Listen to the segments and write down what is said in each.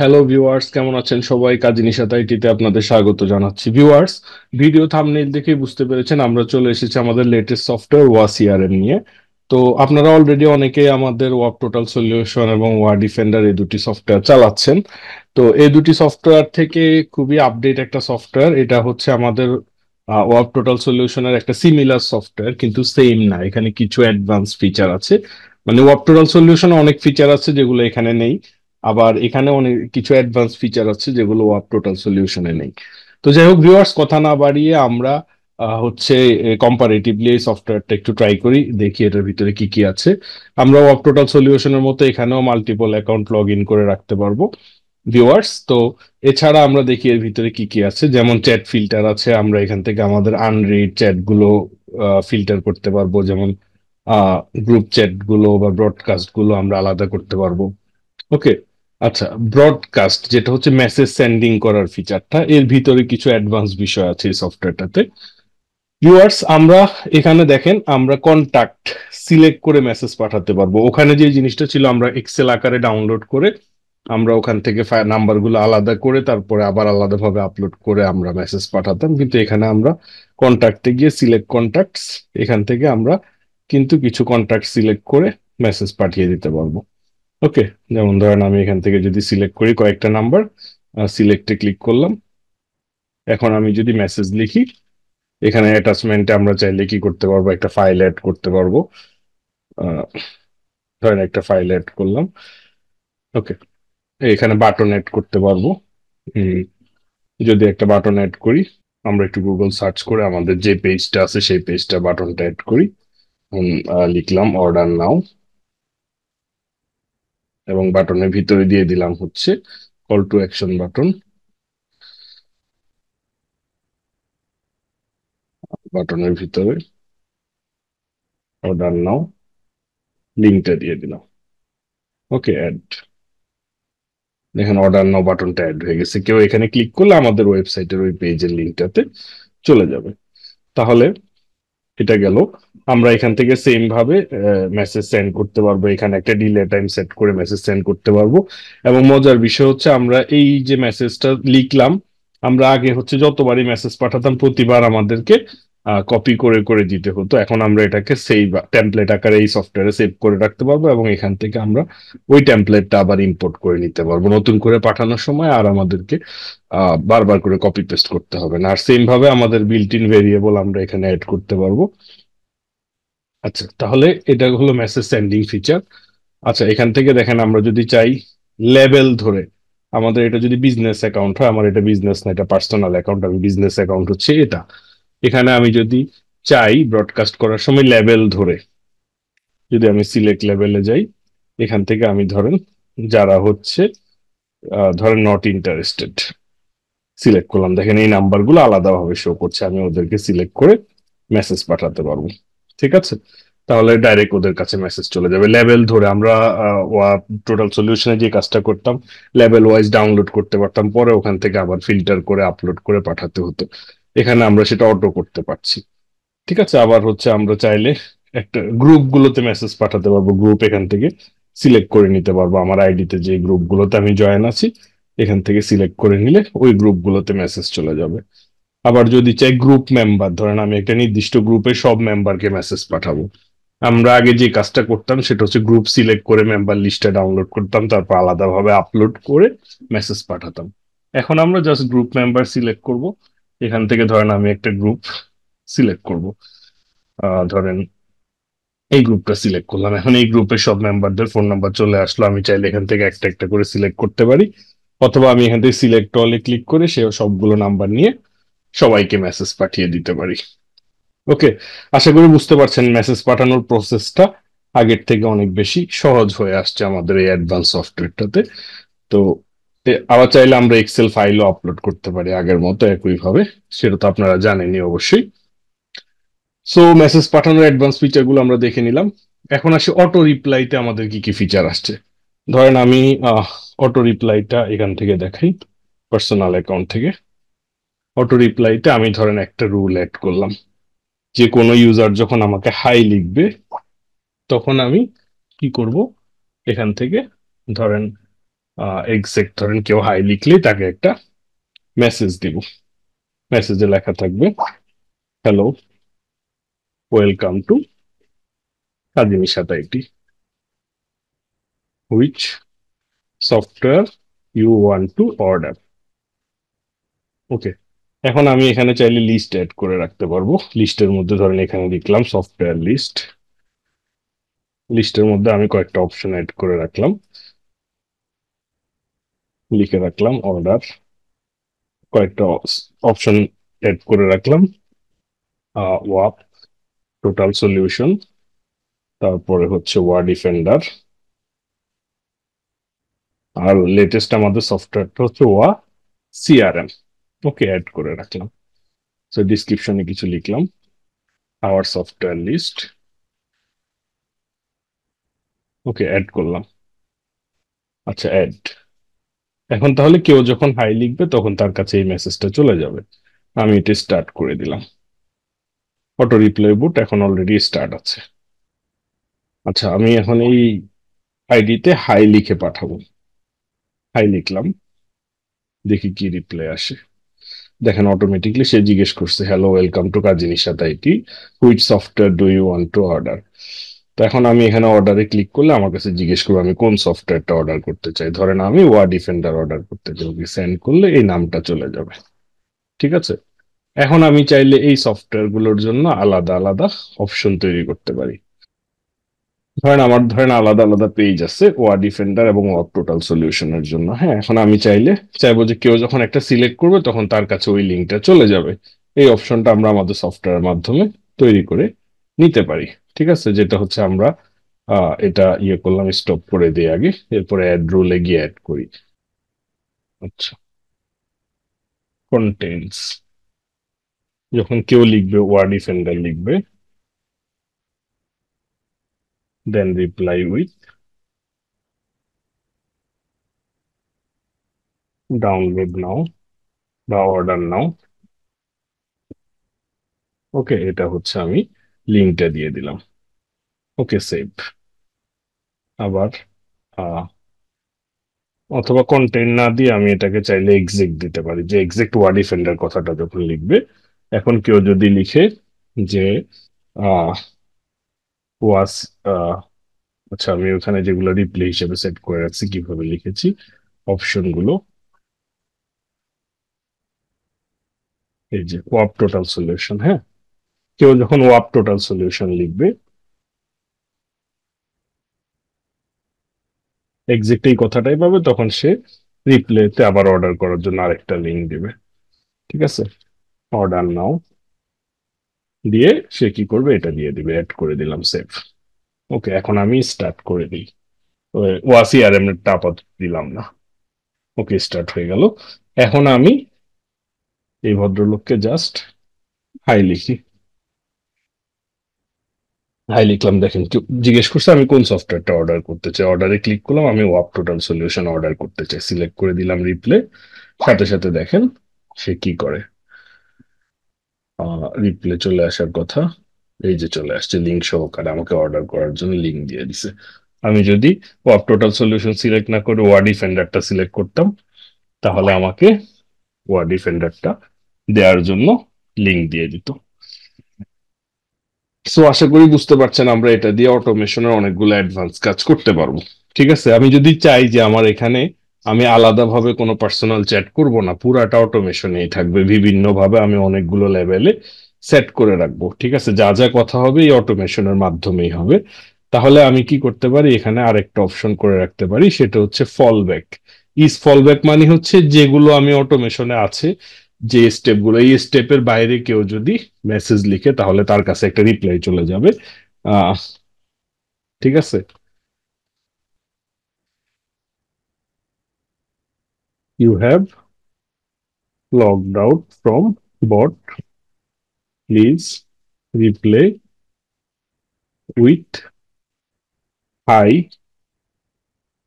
Hello viewers, কেমন আছেন সবাই? কাজী নিশাত আইটিতে আপনাদের স্বাগত জানাচ্ছি। ভিউয়ার্স, ভিডিও থাম্বনেইল দেখে বুঝতে পেরেছেন আমরা চলে এসেছি আমাদের লেটেস্ট সফটওয়্যার ওয়া সিআরএম নিয়ে। তো আপনারা অলরেডি অনেকেই আমাদের ওয়ার্ক টোটাল সলিউশন এবং ওয়া ডিফেন্ডার এই দুটি সফটওয়্যার চালাচ্ছেন। তো এই দুটি সফটওয়্যার থেকে খুবই আপডেট একটা সফটওয়্যার। এটা হচ্ছে আমাদের ওয়ার্ক টোটাল সলিউশনের একটা সিমিলার সফটওয়্যার, কিন্তু সেম না। এখানে কিছু অ্যাডভান্স ফিচার আছে। মানে ওয়ার্ক টোটাল সলিউশনে অনেক ফিচার আছে যেগুলো এখানে নেই, আবার এখানে অনেক কিছু অ্যাডভান্স ফিচার আছে যেগুলো ওয়াপ টোটাল সলিউশনে নেই। তো যাই হোক ভিউয়ার্স, কথা না বাড়িয়ে আমরা হচ্ছে কম্পারেটিভলি এই সফটওয়্যারটা একটু ট্রাই করি, দেখি এটার ভিতরে কি কি আছে। আমরা ওয়াপ টোটাল সলিউশনের মতো এখানেও মাল্টিপল অ্যাকাউন্ট লগ ইন করে রাখতে পারবো ভিউয়ার্স। তো এছাড়া আমরা দেখি এর ভিতরে কি কি আছে, যেমন চ্যাট ফিল্টার আছে। আমরা এখান থেকে আমাদের আনরিড চ্যাট গুলো ফিল্টার করতে পারবো, যেমন গ্রুপ চ্যাট গুলো বা ব্রডকাস্ট গুলো আমরা আলাদা করতে পারবো। ওকে। আচ্ছা, ব্রডকাস্ট যেটা হচ্ছে মেসেজ সেন্ডিং করার ফিচারটা, এর ভিতরে কিছু অ্যাডভান্স বিষয় আছে এই সফটওয়্যারটাতে। ভিউয়ার্স, আমরা এখানে দেখেন আমরা কন্টাক্ট সিলেক্ট করে মেসেজ পাঠাতে পারবো। ওখানে যে জিনিসটা ছিল আমরা এক্সেল আকারে ডাউনলোড করে আমরা ওখান থেকে নাম্বারগুলো আলাদা করে তারপরে আবার আলাদাভাবে আপলোড করে আমরা মেসেজ পাঠাতাম, কিন্তু এখানে আমরা কন্টাক্টে গিয়ে সিলেক্ট কন্টাক্টস, এখান থেকে আমরা কিন্তু কিছু কন্টাক্ট সিলেক্ট করে মেসেজ পাঠিয়ে দিতে পারবো। ওকে। যেমন ধরেন আমি এখান থেকে যদি সিলেক্ট করি কয়েকটা নাম্বার, সিলেক্টে ক্লিক করলাম। এখন আমি যদি মেসেজ লিখি, এখানে অ্যাটাচমেন্টে আমরা চাইলে কি করতে পারবো, একটা ফাইল অ্যাড করতে পারবো। আহ, ধরেন একটা ফাইল অ্যাড করলাম। ওকে। এখানে বাটন অ্যাড করতে পারবো। উম, যদি একটা বাটন অ্যাড করি, আমরা একটু গুগল সার্চ করে আমাদের যে পেজটা আছে সেই পেজটা বাটনটা অ্যাড করি। লিখলাম অর্ডার নাও, এবং বাটনের ভিতরে দিয়ে দিলাম হচ্ছে কল টু অ্যাকশন বাটন। বাটনের ভিতরে অর্ডার নাও লিঙ্কটা দিয়ে দিলাম। ওকে, অ্যাড। দেখেন অর্ডার নাও বাটনটা অ্যাড হয়ে গেছে। কেউ এখানে ক্লিক করলে আমাদের ওয়েবসাইটের ওই পেজের লিঙ্কটাতে চলে যাবে। তাহলে এটা গেল। আমরা এখান থেকে সেম ভাবে মেসেজ সেন্ড করতে পারবো। এখানে একটা ডিলে টাইম সেট করে মেসেজ সেন্ড করতে পারবো। এবং মজার বিষয় হচ্ছে আমরা এই যে মেসেজটা লিখলাম, আমরা আগে হচ্ছে যতবারই মেসেজ পাঠাতাম প্রতিবার আমাদেরকে কপি করে করে দিতে হতো। এখন আমরা এটাকে সেভ টেমপ্লেট আকারে এই সফটওয়্যারে সেভ করে রাখতে পারবো, এবং এখান থেকে আমরা ওই টেমপ্লেটটা আবার ইম্পোর্ট করে নিতে পারবো নতুন করে পাঠানোর সময়। আর আমাদেরকে বারবার করে কপি পেস্ট করতে হবে না। আর সেম ভাবে আমাদের বিল্ট ইন ভেরিয়েবল আমরা এখানে অ্যাড করতে পারবো। আচ্ছা, তাহলে এটা হলো মেসেজ সেন্ডিং ফিচার। আচ্ছা, এখান থেকে দেখেন আমরা যদি চাই লেভেল ধরে, আমাদের এটা যদি বিজনেস অ্যাকাউন্ট হয়, আমার এটা বিজনেস না, এটা পার্সোনাল অ্যাকাউন্ট, আমি বিজনেস অ্যাকাউন্ট হচ্ছে এটা। এখানে আমি যদি চাই ব্রডকাস্ট করার সময় লেভেল ধরে, যদি আমি সিলেক্ট লেভেলে যাই, এখান থেকে আমি ধরেন যারা হচ্ছে ধরেন নট ইন্টারেস্টেড সিলেক্ট করলাম, দেখেন এই নাম্বারগুলো আলাদাভাবে শো করছে, আমি ওদেরকে সিলেক্ট করে মেসেজ পাঠাতে পারবো। ঠিক আছে। তাহলে ডাইরেক্ট ওদের কাছে মেসেজ চলে যাবে লেভেল ধরে। আমরা টোটাল সলিউশনে যে কাজটা করতাম, লেভেল ওয়াইজ ডাউনলোড করতে পারতাম, পরে ওখান থেকে আবার ফিল্টার করে আপলোড করে পাঠাতে হতো। এখানে আমরা সেটা অটো করতে পারছি। ঠিক আছে। আবার হচ্ছে আমরা চাইলে একটা গ্রুপ গুলোতে মেসেজ পাঠাতে পারবো। গ্রুপ এখান থেকে সিলেক্ট করে নিতে পারবো। আমার আইডিতে যে গ্রুপ গুলোতে আমি জয়েন আছি, এখান থেকে সিলেক্ট করে নিলে ওই গ্রুপ গুলোতে মেসেজ চলে যাবে। আবার যদি চাই গ্রুপ মেম্বার, ধরেন আমি একটা নির্দিষ্ট গ্রুপে সব মেম্বারকে মেসেজ পাঠাবো, আমরা আগে যে কাজটা করতাম সেটা হচ্ছে গ্রুপ সিলেক্ট করে মেম্বার লিস্টটা ডাউনলোড করতাম, তারপর আলাদাভাবে আপলোড করে মেসেজ পাঠাতাম। এখন আমরা জাস্ট গ্রুপ মেম্বার সিলেক্ট করব। এখান থেকে ধরেন আমি একটা গ্রুপ সিলেক্ট করব। ধরেন এই গ্রুপটা সিলেক্ট করলাম। এখন এই গ্রুপের সব মেম্বারদের ফোন নাম্বার চলে আসলো। আমি চাইলে এখান থেকে একটা একটা করে সিলেক্ট করতে পারি, অথবা আমি এখান থেকে সিলেক্ট অলে ক্লিক করে সে সবগুলো নাম্বার নিয়ে সবাইকে মেসেজ পাঠিয়ে দিতে পারি। ওকে। আশা করি বুঝতে পারছেন মেসেজ পাঠানোর প্রসেসটা আগের থেকে অনেক বেশি সহজ হয়ে আসছে আমাদের এই অ্যাডভান্স সফটওয়্যারটাতে। তো আবার চাইলে আমরা এক্সেল ফাইলও আপলোড করতে পারি আগের মতো একইভাবে। সেটা তো আপনারা জানেনই অবশ্যই। সো মেসেজ পাঠানোর অ্যাডভান্স ফিচার গুলো আমরা দেখে নিলাম। এখন আসি অটো রিপ্লাইতে আমাদের কি কি ফিচার আসছে। ধরেন আমি অটো রিপ্লাইটা এখান থেকে দেখাই, পার্সোনাল অ্যাকাউন্ট থেকে। অটো রিপ্লাইতে আমি ধরেন একটা রুল অ্যাড করলাম, যে কোনো ইউজার যখন আমাকে হাই লিখবে তখন আমি কি করব, এখান থেকে ধরেন এক্সাক্ট ধরেন কেউ হাই লিখলেই তাকে একটা মেসেজ দিব। মেসেজে লেখা থাকবে, হ্যালো, ওয়েলকাম টু কাজিনী সাঁতাইটি, which software you want to order. Okay, এখন আমি এখানে চাইলে লিস্ট অ্যাড করে রাখতে পারবো। লিস্টের মধ্যে ধরেন এখানে লিখলাম সফটওয়্যার লিস্ট। লিস্টের মধ্যে আমি কয়েকটা অপশন অ্যাড করে রাখলাম, লিখে রাখলাম অর্ডার। কয়েকটা অপশন অ্যাড করে রাখলাম, ওয়াপ টোটাল সলিউশন, তারপরে হচ্ছে ওয়া ডিফেন্ডার, আর লেটেস্ট আমাদের সফটওয়্যারটা হচ্ছে ওয়া সিআরএম। ওকে, অ্যাড করে রাখলাম। সো ডিসক্রিপশনে কিছু লিখলাম, আওয়ার সফটওয়্যার লিস্ট। ওকে, অ্যাড করলাম। আচ্ছা, অ্যাড। এখন তাহলে কেউ যখন হাই লিখবে তখন তার কাছে এই মেসেজটা চলে যাবে। আমি এটা স্টার্ট করে দিলাম। অটো রিপ্লাই বুট এখন অলরেডি স্টার্ট আছে। আচ্ছা, আমি এখন এই আইডিতে হাই লিখে পাঠাবো। হাই লিখলাম, দেখি কি রিপ্লাই আসে। দেখেন অটোমেটিকলি সে জিজ্ঞেস করছে, hello, welcome to Kazi Nishat IT, which software do you want to order. তো এখন আমি এখানে অর্ডারে ক্লিক করলে আমার কাছে জিজ্ঞেস করবো আমি কোন সফটওয়্যারটা অর্ডার করতে চাই। ধরেন আমি ওয়া ডিফেন্ডার অর্ডার করতে চাই, ওকে সেন্ড করলে এই নামটা চলে যাবে। ঠিক আছে, এখন আমি চাইলে এই সফটওয়্যার গুলোর জন্য আলাদা আলাদা অপশন তৈরি করতে পারি। ধরেন আলাদা আলাদা পেজ আছে ওয়া ডিফেন্ডার এবং ওয়াব টোটাল সলিউশনের জন্য। হ্যাঁ, এখন আমি চাইবো যে কেউ যখন একটা সিলেক্ট করবে তখন তার কাছে ওই লিঙ্কটা চলে যাবে। এই অপশনটা আমরা আমাদের সফটওয়্যারের মাধ্যমে তৈরি করে নিতে পারি। ঠিক আছে, যেটা হচ্ছে আমরা এটা ইয়ে করলাম, স্টপ করে দিই আগে, এরপরে অ্যাড রুলে গিয়ে অ্যাড করি। আচ্ছা, কন্টেন্টস, যখন কেউ লিখবে ওয়া ডিফেন্ডার লিখবে, দেন রিপ্লাই উইথ ডাউনলোড নাও বা অর্ডার নাও। ওকে, এটা হচ্ছে আমি লিঙ্কটা দিয়ে দিলাম। ওকে, সেভ। আবার আহ, অথবা কন্টেন্ট না দিয়ে আমি এটাকে চাইলে এক্সেক্ট দিতে পারি, যে এক্সেক্ট ওয়ার্ড ডিফেন্ডার কথাটা যখন লিখবে। এখন কেউ যদি লিখে যে আহ ওয়াস, আচ্ছা, আমি ওখানে যেগুলো রিপ্লে হিসেবে সেট করে রাখছি কিভাবে লিখেছি অপশন গুলো, এই যে ওয়াপ টোটাল সলিউশন। হ্যাঁ, কেউ যখন ওয়াপ টোটাল সলিউশন লিখবে, এক্সাক্ট এই কথাটাই পাবে, তখন সে রিপ্লেতে আবার অর্ডার করার জন্য আরেকটা লিঙ্ক দিবে। ঠিক আছে, অর্ডার নাও দিয়ে সে কি করবে, এটা দিয়ে দিবে, অ্যাড করে দিলাম, সেভ। ওকে, এখন আমি স্টার্ট করে দিই। ওয়াসি আর এম এর আপাতত দিলাম না। ওকে, স্টার্ট হয়ে গেল। এখন আমি এই ভদ্রলোককে জাস্ট হাই লিখি। হাই লিখলাম, দেখেন কেউ জিজ্ঞেস করছে আমি কোন সফটওয়্যারটা অর্ডার করতে চাই। অর্ডারে ক্লিক করলাম, আমি ওয়াপ টোটাল সলিউশন অর্ডার করতে চাই, সিলেক্ট করে দিলাম রিপ্লে। সাথে সাথে দেখেন সে কি করে, রিপ্লে চলে আসার কথা, এই যে চলে আসছে লিঙ্ক সহকারে, আমাকে অর্ডার করার জন্য লিঙ্ক দিয়ে দিছে। আমি যদি ওয়াপ টোটাল সলিউশন সিলেক্ট না করে ওয়া ডিফেন্ডারটা সিলেক্ট করতাম, তাহলে আমাকে ওয়া ডিফেন্ডারটা দেওয়ার জন্য লিঙ্ক দিয়ে দিত। সো আশা করি বুঝতে পারছেন আমরা এটা দিয়ে অটোমেশনের অনেকগুলো অ্যাডভান্স কাজ করতে পারবো। ঠিক আছে, আমি যদি চাই যে আমার এখানে আমি আলাদাভাবে কোনো পার্সোনাল চ্যাট করব না, পুরাটা অটোমেশনেই থাকবে, বিভিন্ন ভাবে আমি অনেকগুলো লেভেলে সেট করে রাখবো। ঠিক আছে, যা যা কথা হবে এই অটোমেশনের মাধ্যমেই হবে। তাহলে আমি কি করতে পারি, এখানে আরেকটা অপশন করে রাখতে পারি, সেটা হচ্ছে fall back. Is fall back মানে হচ্ছে যেগুলো আমি অটোমেশনে আছে, যে স্টেপগুলো, এই স্টেপের বাইরে কেউ যদি মেসেজ লিখে তাহলে তার কাছে একটা রিপ্লাই চলে যাবে। আহ ঠিক আছে, you have logged out from bot, please reply with hi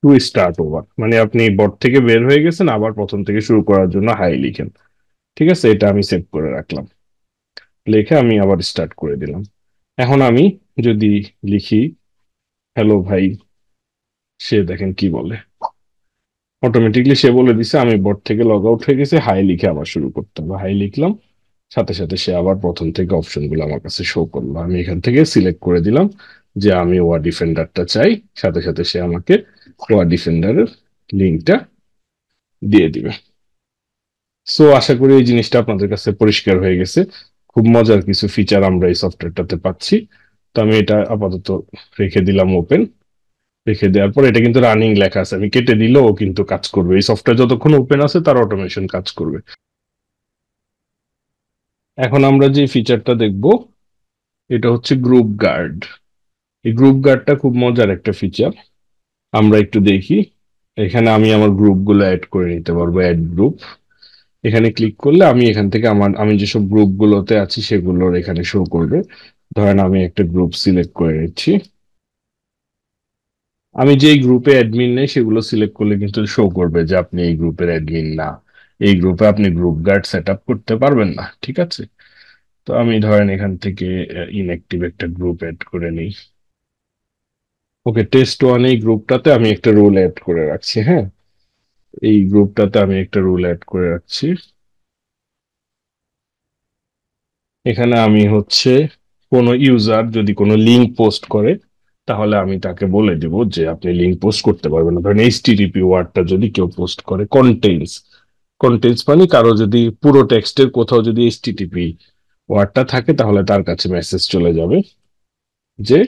to start over. মানে আপনি বট থেকে বের হয়ে গেছেন, আবার প্রথম থেকে শুরু করার জন্য হাই লিখেন। ঠিক আছে, এটা আমি সেভ করে রাখলাম। লিখে আমি আবার স্টার্ট করে দিলাম। এখন আমি যদি লিখি হ্যালো ভাই, সে দেখেন কি বলে, অটোমেটিকলি সে বলে দিছে আমি বোর্ড থেকে লগ আউট হয়ে গেছে, হাই লিখে আবার শুরু করতে হবে। হাই লিখলাম, সাথে সাথে সে আবার প্রথম থেকে অপশনগুলো আমার কাছে শো করলো। আমি এখান থেকে সিলেক্ট করে দিলাম যে আমি ওয়া ডিফেন্ডারটা চাই, সাথে সাথে সে আমাকে ওয়া ডিফেন্ডারের লিঙ্কটা দিয়ে দিবে। সো আশা করি এই জিনিসটা আপনাদের কাছে পরিষ্কার হয়ে গেছে। খুব মজার কিছু ফিচার আমরা এই সফটওয়্যারটাতে পাচ্ছি। তো আমি এটা আপাতত রেখে দিলাম ওপেন। রেখে দেওয়ার পর এটা কিন্তু রানিং লেখা আছে, আমি কেটে দিলেও কিন্তু কাজ করবে। এই সফটওয়্যার যতক্ষণ ওপেন আছে তার অটোমেশন কাজ করবে। এখন আমরা যে ফিচারটা দেখব এটা হচ্ছে গ্রুপ গার্ড। এই গ্রুপ গার্ডটা খুব মজার একটা ফিচার। আমরা একটু দেখি। এখানে আমি আমার গ্রুপগুলো অ্যাড করে নিতে পারবো, অ্যাড গ্রুপ। এখানে ক্লিক করলে আমি এখান থেকে আমি যেসব গ্রুপগুলোতে আছি সেগুলোর এখানে শো করবে। ধরেন আমি একটা গ্রুপ সিলেক্ট করে নিচ্ছি। আমি যেই গ্রুপে অ্যাডমিন নেই সেগুলো সিলেক্ট করলে কিন্তু শো করবে যে আপনি এই গ্রুপের অ্যাডমিন না, এই গ্রুপে আপনি গ্রুপ গার্ড সেট আপ করতে পারবেন না। ঠিক আছে, তো আমি ধরেন এখান থেকে ইনঅ্যাক্টিভ একটা গ্রুপ অ্যাড করে নিই। ওকে, টেস্ট ওয়ান এই গ্রুপটাতে আমি একটা রুল অ্যাড করে রাখছি। হ্যাঁ, এই গ্রুপটাতে আমি একটা রুল অ্যাড করে রাখছি। এখানে আমি হচ্ছে কোনো ইউজার যদি কোনো লিঙ্ক পোস্ট করে তাহলে আমি তাকে বলে দিব যে আপনি লিঙ্ক পোস্ট করতে পারবেন না। ধরেন এইচটিটিপি ওয়ার্ডটা যদি কেউ পোস্ট করে, কন্টেন্টস, কন্টেন্টস মানে কারো যদি পুরো টেক্সটের কোথাও যদি এইচটিটিপি ওয়ার্ডটা থাকে তাহলে তার কাছে মেসেজ চলে যাবে যে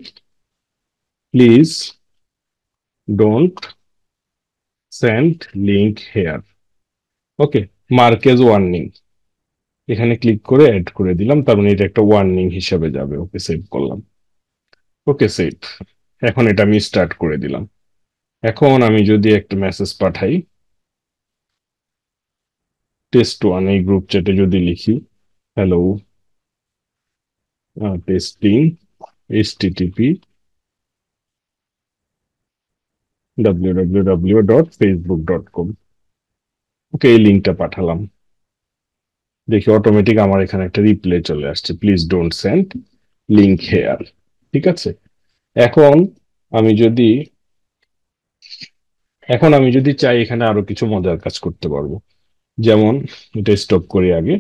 please don't send link here. Okay, mark as warning. এখানে ক্লিক করে অ্যাড করে দিলাম, তার মানে এটা একটা ওয়ার্নিং হিসেবে যাবে। ওকে, সেভ করলাম। ওকে, সেভ। এখন এটা আমি স্টার্ট করে দিলাম। এখন আমি যদি একটা মেসেজ পাঠাই, টেস্ট ওয়ান এই গ্রুপ চ্যাটে যদি লিখি হ্যালো টেস্টিং এইচটিটিপি www.facebook.com। ওকে, এই লিঙ্কটা পাঠালাম। দেখি অটোমেটিক আমার এখানে একটা রিপ্লাই চলে আসছে, please don't send link here. ঠিক আছে, এখন আমি যদি এখন আমি যদি চাই এখানে আরো কিছু মজার কাজ করতে পারবো। যেমন এটা স্টপ করি আগে।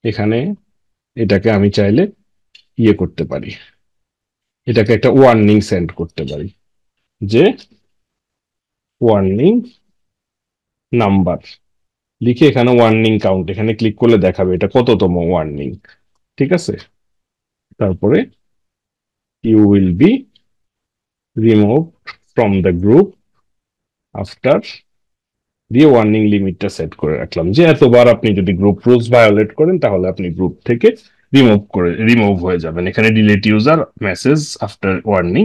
এখানে এটাকে আমি চাইলে ইয়ে করতে পারি, এটাকে একটা ওয়ার্নিং সেন্ড করতে পারি যে ওয়ার্নিং নাম্বার লিখে এখানে ওয়ার্নিং কাউন্ট এখানে ক্লিক করলে দেখাবে এটা কততম ওয়ার্নিং। ঠিক আছে, তারপরে you will be removed from the group after, দিয়ে ওয়ার্নিং লিমিটটা সেট করে রাখলাম যে এতবার আপনি যদি গ্রুপ রুলস ভায়োলেট করেন তাহলে আপনি গ্রুপ থেকে রিমুভ হয়ে যাবেন। এখানে delete user message after warning,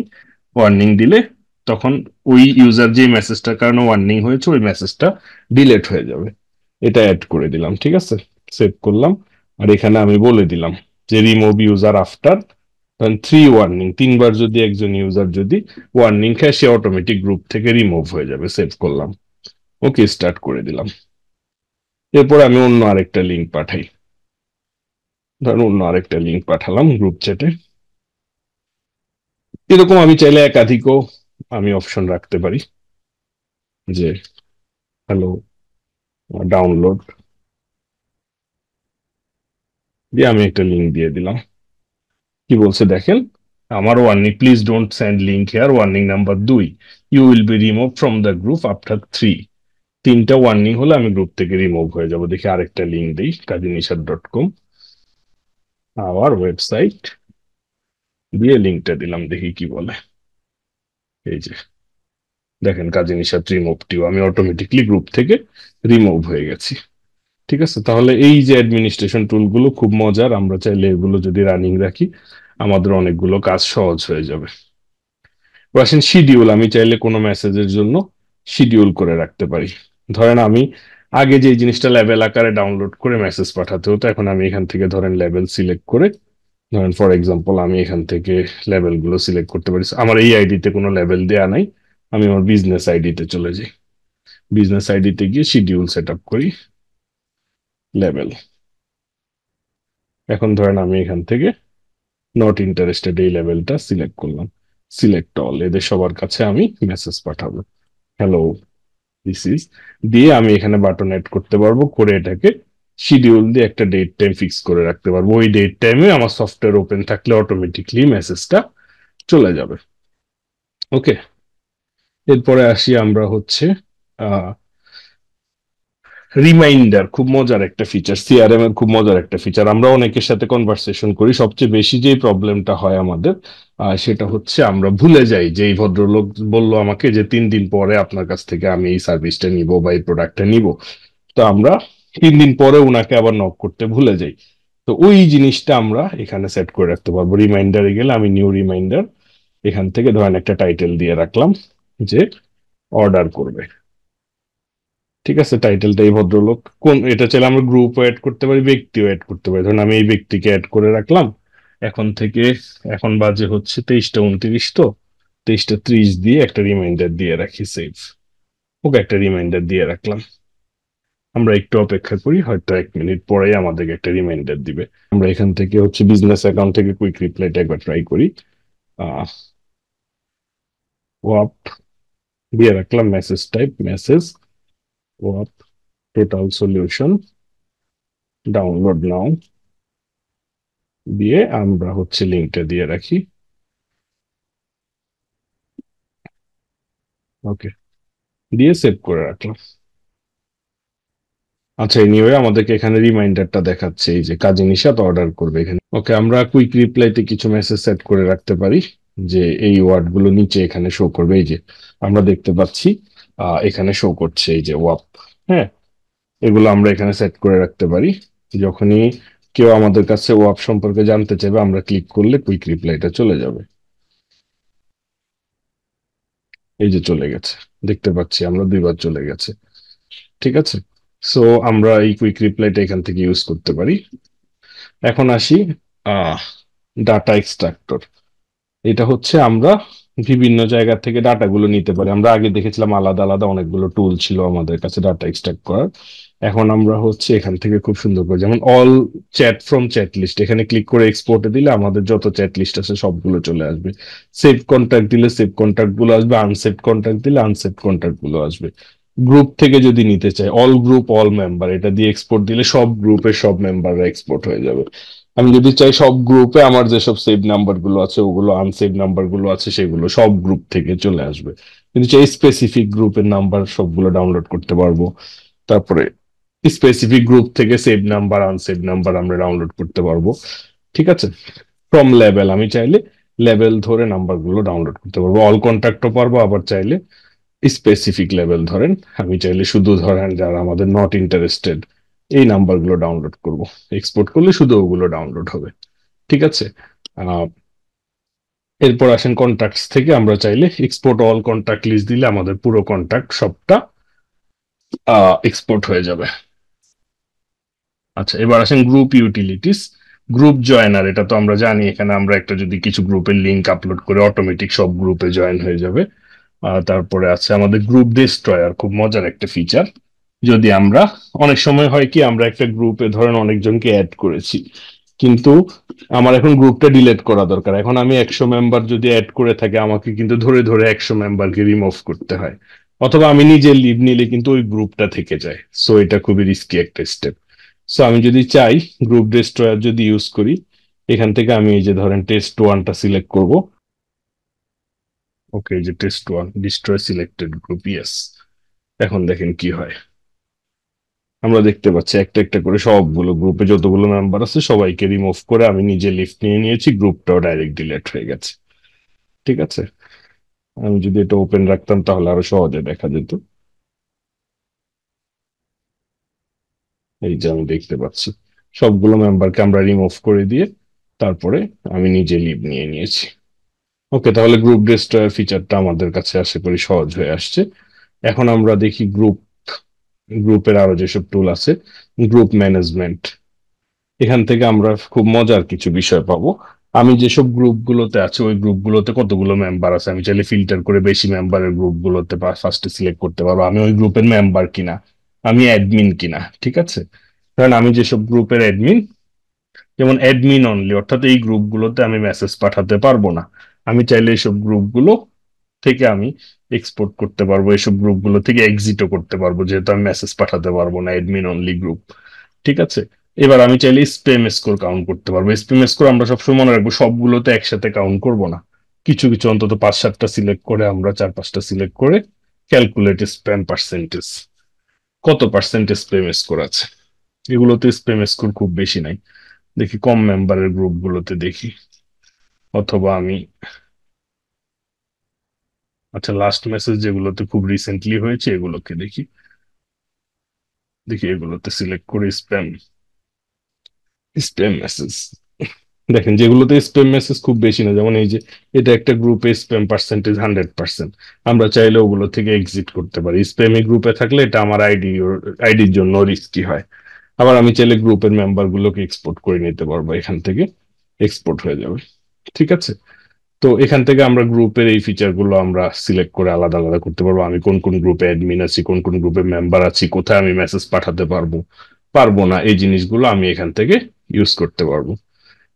warning দিলে তখন ওই ইউজার যে মেসেজটার কারণে ওয়ার্নিং হয়েছে ওই মেসেজটা ডিলিট হয়ে যাবে। এটা অ্যাড করে দিলাম। ঠিক আছে, সেভ করলাম। আর এখানে আমি বলে দিলাম যে remove user after three warning, তিনবার যদি একজন ইউজার যদি ওয়ার্নিং খায় সে অটোমেটিক গ্রুপ থেকে রিমুভ হয়ে যাবে। সেভ করলাম। ওকে, স্টার্ট করে দিলাম। এরপর আমি অন্য আরেকটা লিঙ্ক পাঠাই। ধরুন অন্য আরেকটা লিঙ্ক পাঠালাম গ্রুপ চ্যাটে। এরকম আমি চাইলে একাধিকও আমি অপশন রাখতে পারি যে হ্যালো ডাউনলোড দিয়ে আমি একটা লিঙ্ক দিয়ে দিলাম। কি বলছে দেখেন, আমার warning please don't send link here, warning number 2, you will be remove from the group after 3। তিনটা ওয়ার্নিং হলে আমি গ্রুপ থেকে রিমুভ হয়ে যাব। দেখি আরেকটা লিঙ্ক দিই, kajinisha.com আওয়ার ওয়েবসাইট, দিয়ে লিঙ্কটা দিলাম, দেখি কি বলে। এই যে দেখেন কাজী নিশাত রিমুভ টিউ, আমি অটোমেটিকলি গ্রুপ থেকে রিমুভ হয়ে গেছি। ঠিক আছে, তাহলে এই যে অ্যাডমিনিস্ট্রেশন টুলগুলো খুব মজার, আমরা চাইলে এগুলো যদি রানিং রাখি আমাদের অনেকগুলো কাজ সহজ হয়ে যাবে। এবার আসেন শিডিউল। আমি চাইলে কোনো মেসেজের জন্য শিডিউল করে রাখতে পারি। ধরেন আমি আগে যে জিনিসটা লেভেল আকারে ডাউনলোড করে মেসেজ পাঠাতে হতো, এখন আমি এখান থেকে ধরেন লেভেল সিলেক্ট করে, ধরেন ফর এক্সাম্পল আমি এখান থেকে লেভেল গুলো সিলেক্ট করতে পারি। আমার এই আইডিতে কোনো লেভেল দেয়া নাই, আমি আমার বিজনেস আইডিতে চলে যাই। বিজনেস আইডিতে গিয়ে শিডিউল সেট আপ করি, লেভেল। এখন ধরেন আমি এখান থেকে নট ইন্টারেস্টেড এই লেভেলটা সিলেক্ট করলাম। সিলেক্ট অল, এদের সবার কাছে আমি মেসেজ পাঠাবো হ্যালো দিস ইজ দিয়ে আমি এখানে বাটন অ্যাড করতে পারবো, করে এটাকে শিডিউল দিয়ে একটা ডেট টাইম ফিক্স করে রাখতে পারবো। ওই ডেট টাইমে আমার সফটওয়্যার ওপেন থাকলে অটোমেটিকলি মেসেজটা চলে যাবে। ওকে, এরপরে আসি আমরা হচ্ছে রিমাইন্ডার। খুব মজার একটা ফিচার, সিআরএম এর খুব মজার একটা ফিচার। আমরা অনেকের সাথে কনভারসেশন করি, সবচেয়ে বেশি যে প্রবলেমটা হয় আমাদের সেটা হচ্ছে আমরা ভুলে যাই যে এই ভদ্রলোক বললো আমাকে যে 3 দিন পরে আপনার কাছ থেকে আমি এই সার্ভিসটা নিব বা এই প্রোডাক্টটা নিব। তো আমরা 3 দিন পরে উনাকে আবার নক করতে ভুলে যাই। তো ওই জিনিসটা আমরা এখানে সেট করে রাখতে পারবো। রিমাইন্ডারে গেলে আমি নিউ রিমাইন্ডার, এখান থেকে ধরেন একটা টাইটেল দিয়ে রাখলাম যে অর্ডার করবে। ঠিক আছে, টাইটেলটা এই ভদ্রলোক কোন, এটা চাইলে আমরা গ্রুপও অ্যাড করতে পারি, ব্যক্তিও অ্যাড করতে পারি। ধরুন আমি এই ব্যক্তিকে অ্যাড করে রাখলাম। এখন থেকে, এখন বাজে হচ্ছে 23টা 29, তো 23টা 30 দিয়ে একটা রিমাইন্ডার দিয়ে রাখি, সেভ। ওকে, একটা রিমাইন্ডার দিয়ে রাখলাম। আমরা একটু অপেক্ষা করি, হয়তো 1 মিনিট পরেই আমাদেরকে একটা রিমাইন্ডার দিবে। আমরা এখান থেকে হচ্ছে বিজনেস অ্যাকাউন্ট থেকে কুইক রিপ্লাইটা একবার ট্রাই করি। আহ ওয়াপ দিয়ে রাখলাম, মেসেজ টাইপ মেসেজ, ওয়াপ টোটাল সলিউশন, ডাউনলোড নাও দিয়ে আমরা হচ্ছে লিঙ্কটা দিয়ে রাখি। ওকে, দিয়ে সেভ করে রাখলাম। আচ্ছা, এনিওয়ে আমাদেরকে এখানে রিমাইন্ডারটা দেখাচ্ছে, এই যে কাজী নিশাত অর্ডার করবে এখানে। ওকে, আমরা কুইক রিপ্লাইতে কিছু মেসেজ সেট করে রাখতে পারি যে এই ওয়ার্ড গুলো নিচে এখানে শো করবে। এই যে আমরা দেখতে পাচ্ছি এখানে শো করছে এই যে ওয়াপ। হ্যাঁ, এগুলো আমরা এখানে সেট করে রাখতে পারি। যখনই কেউ আমাদের কাছে ওয়াপ সম্পর্কে জানতে চাইবে, আমরা ক্লিক করলে কুইক রিপ্লাইটা চলে যাবে। এই যে চলে গেছে, দেখতে পাচ্ছি আমরা 2বার চলে গেছে। ঠিক আছে, সো আমরা এই কুইক রিপ্লাইটা এখান থেকে ইউজ করতে পারি। এখন আসি ডাটা এক্সট্রাক্টর। এটা হচ্ছে আমরা বিভিন্ন জায়গা থেকে ডাটাগুলো নিতে পারি। আমরা আগে দেখেছিলাম আলাদা আলাদা অনেকগুলো টুল ছিল আমাদের কাছে ডাটা এক্সট্রাক্ট করার। এখন আমরা হচ্ছে এখান থেকে খুব সুন্দর করে, যেমন all chat from chat list, এখানে ক্লিক করে এক্সপোর্টে দিলে আমাদের যত চ্যাট লিস্ট আছে সবগুলো চলে আসবে। সেভ কন্ট্যাক্ট দিলে সেভ কন্ট্যাক্ট গুলো আসবে, আনসেভ কন্ট্যাক্ট দিলে আনসেভ কন্ট্যাক্ট গুলো আসবে। গ্রুপ থেকে যদি নিতে চাই, অল গ্রুপ অল মেম্বার, এটা দিয়ে এক্সপোর্ট দিলে সব গ্রুপের সব মেম্বাররা এক্সপোর্ট হয়ে যাবে। আমি যদি চাই সব গ্রুপে আমার যেসব সেভ নাম্বার গুলো আছে, ওগুলো আনসেভ নাম্বার গুলো আছে সেগুলো সব গ্রুপ থেকে চলে আসবে। কিন্তু চাই স্পেসিফিক গ্রুপের নাম্বার সবগুলো ডাউনলোড করতে পারবো। তারপরে স্পেসিফিক গ্রুপ থেকে সেভ নাম্বার আনসেভ নাম্বার আমরা ডাউনলোড করতে পারবো। ঠিক আছে, ফ্রম লেভেল আমি চাইলে লেভেল ধরে নাম্বার গুলো ডাউনলোড করতে পারবো, অল কন্ট্যাক্টও পারবো। আবার চাইলে স্পেসিফিক লেভেল ধরেন, আমি চাইলে শুধু ধরেন যারা আমাদের নট ইন্টারেস্টেড এই নাম্বারগুলো ডাউনলোড করব। এক্সপোর্ট করলে শুধু ওগুলো ডাউনলোড হবে। ঠিক আছে, আহ, এরপর আসেন কন্ট্যাক্টস থেকে, আমরা চাইলে এক্সপোর্ট অল কন্ট্যাক্ট লিস্ট দিলে আমাদের পুরো কন্ট্যাক্ট সবটা এক্সপোর্ট হয়ে যাবে। আচ্ছা, এবার আসেন গ্রুপ ইউটিলিটিস। গ্রুপ জয়েনার, এটা তো আমরা জানি, এখানে আমরা একটা যদি কিছু গ্রুপের লিংক আপলোড করে অটোমেটিক সব গ্রুপে জয়েন হয়ে যাবে। তারপরে আছে আমাদের গ্রুপ ডিস্ট্রয়ার, খুব মজার একটা ফিচার। যদি আমরা, অনেক সময় হয় কি আমরা একটা গ্রুপে ধরেন অনেকজনকে অ্যাড করেছি, কিন্তু আমার এখন গ্রুপটা ডিলিট করা দরকার। এখন আমি 100 মেম্বার যদি অ্যাড করে থাকি, আমাকে কিন্তু ধরে ধরে 100 মেম্বারকে রিমুভ করতে হয়, অথবা আমি নিজে লিভ নিলে কিন্তু ওই গ্রুপটা থেকে যায়। সো এটা খুবই রিস্কি একটা স্টেপ। সো আমি যদি চাই গ্রুপ ডিস্ট্রয়ার যদি ইউজ করি, এখান থেকে আমি এই যে ধরেন টেস্ট 1টা সিলেক্ট করব। ওকে, এই যে test 1 destroy selected group, yes. এখন দেখেন কি হয়, আমরা দেখতে পাচ্ছি একটা একটা করে সবগুলো গ্রুপে যতগুলো মেম্বার আছে সবাইকে রিমুভ করে আমি নিজে লিফট নিয়ে নিয়েছি, গ্রুপটাও ডাইরেক্ট ডিলিট হয়ে গেছে। ঠিক আছে, আমি যদি এটা ওপেন রাখতাম তাহলে আরো সহজে দেখা যেত। এই যে আমি দেখতে পাচ্ছি সবগুলো মেম্বারকে আমরা রিমুভ করে দিয়ে তারপরে আমি নিজে লিভ নিয়ে নিয়েছি। ওকে, তাহলে গ্রুপ ডিস্ট্রয়ার ফিচারটা আমাদের কাছে আশা করি সহজ হয়ে আসছে। এখন আমরা দেখি গ্রুপের আরো যেসব টুল আছে। গ্রুপ ম্যানেজমেন্ট, এখান থেকে আমরা খুব মজার কিছু বিষয় পাবো। আমি যেসব গ্রুপগুলোতে আছি ওই গ্রুপগুলোতে কতগুলো মেম্বার আছে আমি চাইলে ফিল্টার করে বেশি মেম্বারের গ্রুপগুলোতে ফার্স্টে সিলেক্ট করতে পারবো, আমি ওই গ্রুপের মেম্বার কিনা, আমি অ্যাডমিন কিনা। ঠিক আছে, কারণ আমি যেসব গ্রুপের অ্যাডমিন, যেমন অ্যাডমিন অনলি, অর্থাৎ এই গ্রুপগুলোতে আমি মেসেজ পাঠাতে পারবো না। আমি চাইলে এইসব গ্রুপগুলো থেকে আমি এক্সপোর্ট করতে পারবো, এসব গ্রুপগুলো থেকে এক্সিটও করতে পারবো, যেহেতু আমি মেসেজ পাঠাতে পারবো না, অ্যাডমিন অনলি গ্রুপ। ঠিক আছে। এবার আমি চাইলে স্প্যাম স্কোর কাউন্ট করতে পারবো। স্প্যাম স্কোর আমরা সবসময় মনে রাখবো, সবগুলোতে একসাথে কাউন্ট করব না, কিছু কিছু অন্তত 5-7টা সিলেক্ট করে, আমরা 4-5টা সিলেক্ট করে ক্যালকুলেট স্প্যাম পার্সেন্টেজ, কত পার্সেন্ট স্প্যাম স্কোর আছে। এগুলোতে স্প্যাম স্কোর খুব বেশি নাই, দেখি কম মেম্বারের গ্রুপগুলোতে দেখি, অথবা আমি, আচ্ছা লাস্ট মেসেজ যেগুলোতে খুব রিসেন্টলি হয়েছে এগুলোকে দেখি, দেখি এগুলোতে সিলেক্ট করে স্প্যাম, স্প্যাম মেসেজ। দেখেন যেগুলোতে স্প্যাম মেসেজ খুব বেশি না, যেমন এই যে এটা একটা গ্রুপে স্প্যাম পার্সেন্টেজ 100%, আমরা চাইলে ওগুলো থেকে এক্সিট করতে পারি। স্প্যামি গ্রুপে থাকলে এটা আমার আইডির জন্য রিস্কি হয়। আবার আমি চাইলে গ্রুপের মেম্বার গুলোকে এক্সপোর্ট করে নিতে পারবো, এখান থেকে এক্সপোর্ট হয়ে যাবে। ঠিক আছে। তো এখান থেকে আমরা গ্রুপের এই ফিচার গুলো আমরা সিলেক্ট করে আলাদা আলাদা করতে পারবো, আমি কোন কোন গ্রুপে অ্যাডমিন আছি, কোন কোন গ্রুপে মেম্বার আছি, কোথায় আমি মেসেজ পাঠাতে পারবো পারবো না, এই জিনিসগুলো আমি এখান থেকে ইউজ করতে পারবো।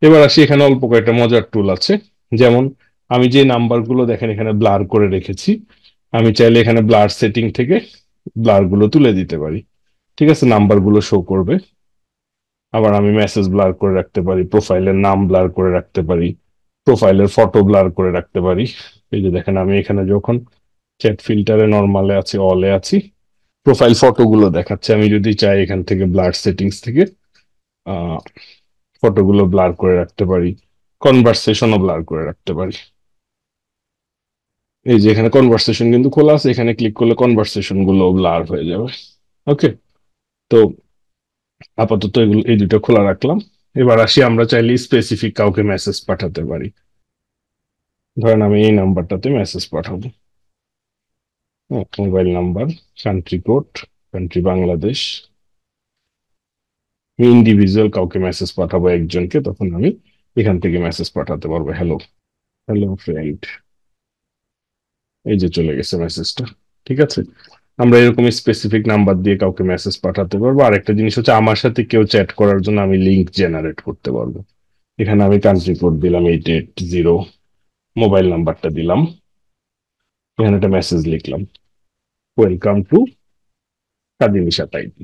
এবার আসি, এখানে অল্প কয়েকটা মজার টুল আছে। যেমন আমি যে নাম্বারগুলো দেখেন এখানে ব্লার করে রেখেছি, আমি চাইলে এখানে ব্লার সেটিং থেকে ব্লার গুলো তুলে দিতে পারি। ঠিক আছে, নাম্বারগুলো শো করবে। আবার আমি মেসেজ ব্লার করে রাখতে পারি, প্রোফাইলের নাম ব্লার করে রাখতে পারি, প্রোফাইলের ফটো ব্লার করে রাখতে পারি। এই যে দেখেন আমি এখানে যখন চ্যাট ফিল্টারে নর্মালে আছি, অলে আছি, প্রোফাইল ফটোগুলো দেখাচ্ছে। আমি যদি চাই এখান থেকে ব্লার সেটিংস থেকে আহ ফটোগুলো ব্লার করে রাখতে পারি, কনভারসেশনও ব্লার করে রাখতে পারি। এই যে এখানে কনভারসেশন কিন্তু খোলা আছে, এখানে ক্লিক করলে কনভারসেশন গুলো ব্লার হয়ে যাবে। ওকে। তো আপাতত এগুলো, এই দুটো খোলা রাখলাম। এবার আসি, আমরা চাইলে স্পেসিফিক কাউকে মেসেজ পাঠাতে পারি। ধরেন আমি এই নাম্বারটাতে মেসেজ পাঠাবো, mobile number, country code, country Bangladesh, individual কাউকে মেসেজ পাঠাবো একজনকে, তখন আমি এখান থেকে মেসেজ পাঠাতে পারবো, হ্যালো, হ্যালো ফ্রেন্ড, এই যে চলে গেছে মেসেজটা। ঠিক আছে। আমরা এরকম স্পেসিফিক নাম্বার দিয়ে কাউকে মেসেজ পাঠাতে পারবো। আর একটা জিনিস হচ্ছে, আমার সাথে কেউ চ্যাট করার জন্য আমি লিংক জেনারেট করতে পারবো। এখানে আমি কান্ট্রি কোড দিলাম 880, মোবাইল নাম্বারটা দিলাম, এখানে একটা মেসেজ লিখলাম, ওয়েলকাম টু কাদিনিশা টাইপি,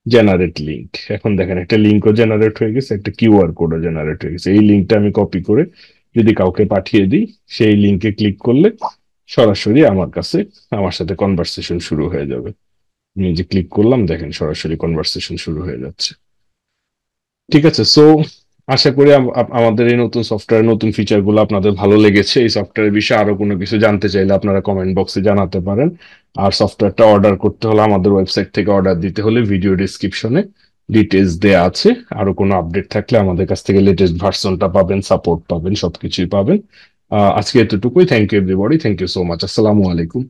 জেনারেট লিঙ্ক। এখন দেখেন একটা লিঙ্কও জেনারেট হয়ে গেছে, একটা কিউআর কোডও জেনারেট হয়ে গেছে। এই লিঙ্কটা আমি কপি করে যদি কাউকে পাঠিয়ে দিই, সেই লিঙ্কে ক্লিক করলে সরাসরি আমার কাছে, আমার সাথে কনভারসেশন শুরু হয়ে যাবে। আমি যে ক্লিক করলাম, দেখেন সরাসরি কনভারসেশন শুরু হয়ে যাচ্ছে। ঠিক আছে। সো আশা করি আমাদের এই নতুন সফটওয়্যার, নতুন ফিচার গুলো আপনাদের ভালো লেগেছে। এই সফটওয়্যারের বিষয়ে আরো কোনো কিছু জানতে চাইলে আপনারা কমেন্ট বক্সে জানাতে পারেন। আর সফটওয়্যারটা অর্ডার করতে হলে, আমাদের ওয়েবসাইট থেকে অর্ডার দিতে হলে, ভিডিও ডিসক্রিপশনে ডিটেলস দেয়া আছে। আরো কোনো আপডেট থাকলে আমাদের কাছ থেকে লেটেস্ট ভার্সনটা পাবেন, সাপোর্ট পাবেন, সবকিছুই পাবেন। আজকে এতটুকুই। Thank you everybody, thank you so much, আসসালামু আলাইকুম।